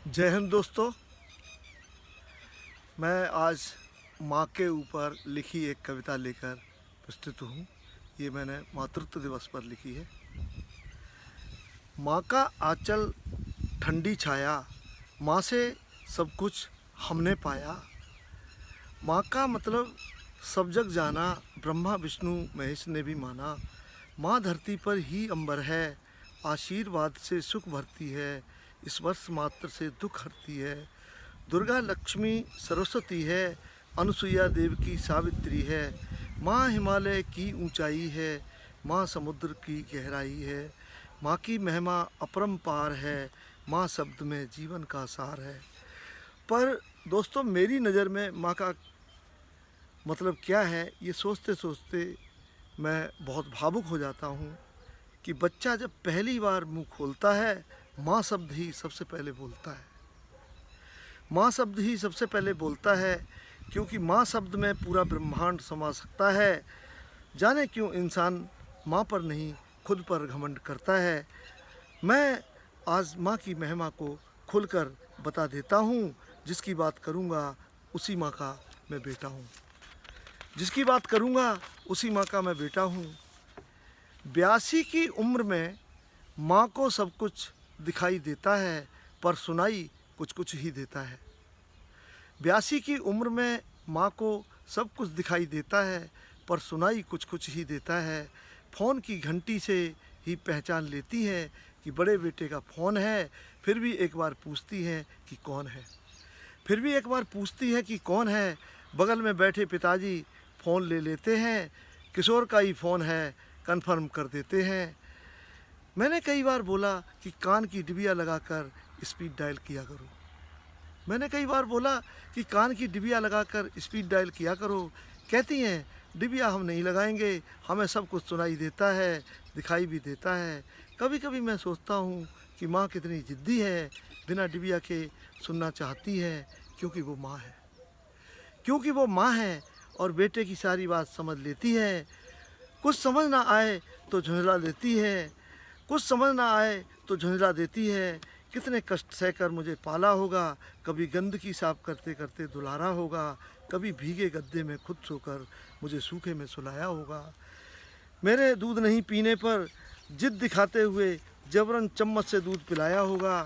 जय हिंद दोस्तों। मैं आज माँ के ऊपर लिखी एक कविता लेकर प्रस्तुत हूँ। ये मैंने मातृत्व दिवस पर लिखी है। माँ का आंचल ठंडी छाया, माँ से सब कुछ हमने पाया। माँ का मतलब सब जग जाना, ब्रह्मा विष्णु महेश ने भी माना। माँ धरती पर ही अंबर है, आशीर्वाद से सुख भरती है, स्पर्श मात्र से दुख हरती है। दुर्गा लक्ष्मी सरस्वती है, अनुसुईया देव की सावित्री है। माँ हिमालय की ऊंचाई है, माँ समुद्र की गहराई है। माँ की महिमा अपरंपार है, माँ शब्द में जीवन का सार है। पर दोस्तों, मेरी नज़र में माँ का मतलब क्या है, ये सोचते सोचते मैं बहुत भावुक हो जाता हूँ कि बच्चा जब पहली बार मुंह खोलता है, माँ शब्द ही सबसे पहले बोलता है। माँ शब्द ही सबसे पहले बोलता है, क्योंकि माँ शब्द में पूरा ब्रह्मांड समा सकता है। जाने क्यों इंसान माँ पर नहीं खुद पर घमंड करता है। मैं आज माँ की महिमा को खुलकर बता देता हूँ। जिसकी बात करूँगा उसी माँ का मैं बेटा हूँ। जिसकी बात करूँगा उसी माँ का मैं बेटा हूँ। 82 की उम्र में माँ को सब कुछ दिखाई देता है, पर सुनाई कुछ कुछ ही देता है। 82 की उम्र में माँ को सब कुछ दिखाई देता है, पर सुनाई कुछ कुछ ही देता है। फ़ोन की घंटी से ही पहचान लेती है कि बड़े बेटे का फ़ोन है, फिर भी एक बार पूछती है कि कौन है। फिर भी एक बार पूछती है कि कौन है। बगल में बैठे पिताजी फ़ोन ले लेते हैं, किशोर का ही फ़ोन है, कन्फर्म कर देते हैं। मैंने कई बार बोला कि कान की डिबिया लगाकर स्पीड डायल किया करो। मैंने कई बार बोला कि कान की डिबिया लगाकर स्पीड डायल किया करो। कहती हैं डिबिया हम नहीं लगाएंगे, हमें सब कुछ सुनाई देता है, दिखाई भी देता है। कभी कभी मैं सोचता हूँ कि माँ कितनी ज़िद्दी है, बिना डिबिया के सुनना चाहती है, क्योंकि वो माँ है। क्योंकि वो माँ है और बेटे की सारी बात समझ लेती है। कुछ समझ ना आए तो झुंझला देती है, कुछ समझ ना आए तो झुंझला देती है। कितने कष्ट सहकर मुझे पाला होगा, कभी गंदगी साफ करते करते दुलारा होगा, कभी भीगे गद्दे में खुद सोकर मुझे सूखे में सुलाया होगा। मेरे दूध नहीं पीने पर जिद दिखाते हुए जबरन चम्मच से दूध पिलाया होगा।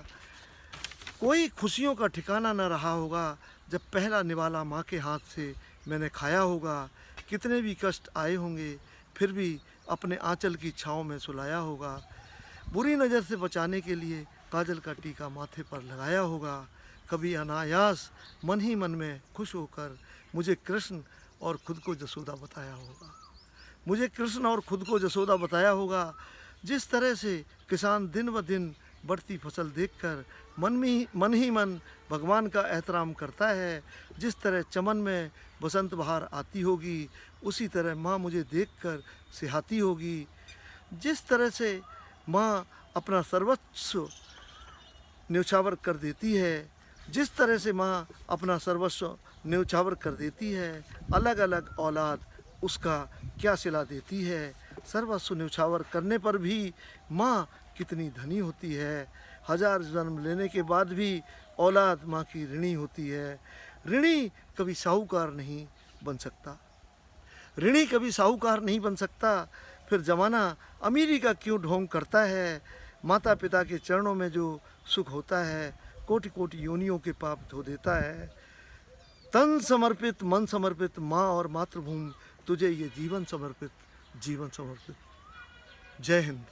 कोई खुशियों का ठिकाना न रहा होगा जब पहला निवाला माँ के हाथ से मैंने खाया होगा। कितने भी कष्ट आए होंगे, फिर भी अपने आंचल की छाँव में सुलाया होगा। बुरी नज़र से बचाने के लिए काजल का टीका माथे पर लगाया होगा। कभी अनायास मन ही मन में खुश होकर मुझे कृष्ण और खुद को जसोदा बताया होगा। मुझे कृष्ण और खुद को जसोदा बताया होगा। जिस तरह से किसान दिन ब दिन बढ़ती फसल देखकर मन ही मन भगवान का एहतराम करता है, जिस तरह चमन में बसंत बहार आती होगी, उसी तरह माँ मुझे देखकर सिहाती होगी। जिस तरह से माँ अपना सर्वस्व न्यौछावर कर देती है, जिस तरह से माँ अपना सर्वस्व न्यौछावर कर देती है, अलग अलग औलाद उसका क्या सिला देती है। सर्वस्व न्यौछावर करने पर भी माँ कितनी धनी होती है। 1000 जन्म लेने के बाद भी औलाद माँ की ऋणी होती है। ऋणी कभी साहूकार नहीं बन सकता। ऋणी कभी साहूकार नहीं बन सकता। फिर ज़माना अमीरी का क्यों ढोंग करता है। माता पिता के चरणों में जो सुख होता है, कोटि कोटि योनियों के पाप धो देता है। तन समर्पित मन समर्पित माँ और मातृभूमि, तुझे ये जीवन समर्पित, जीवन समर्पित। जय हिंद।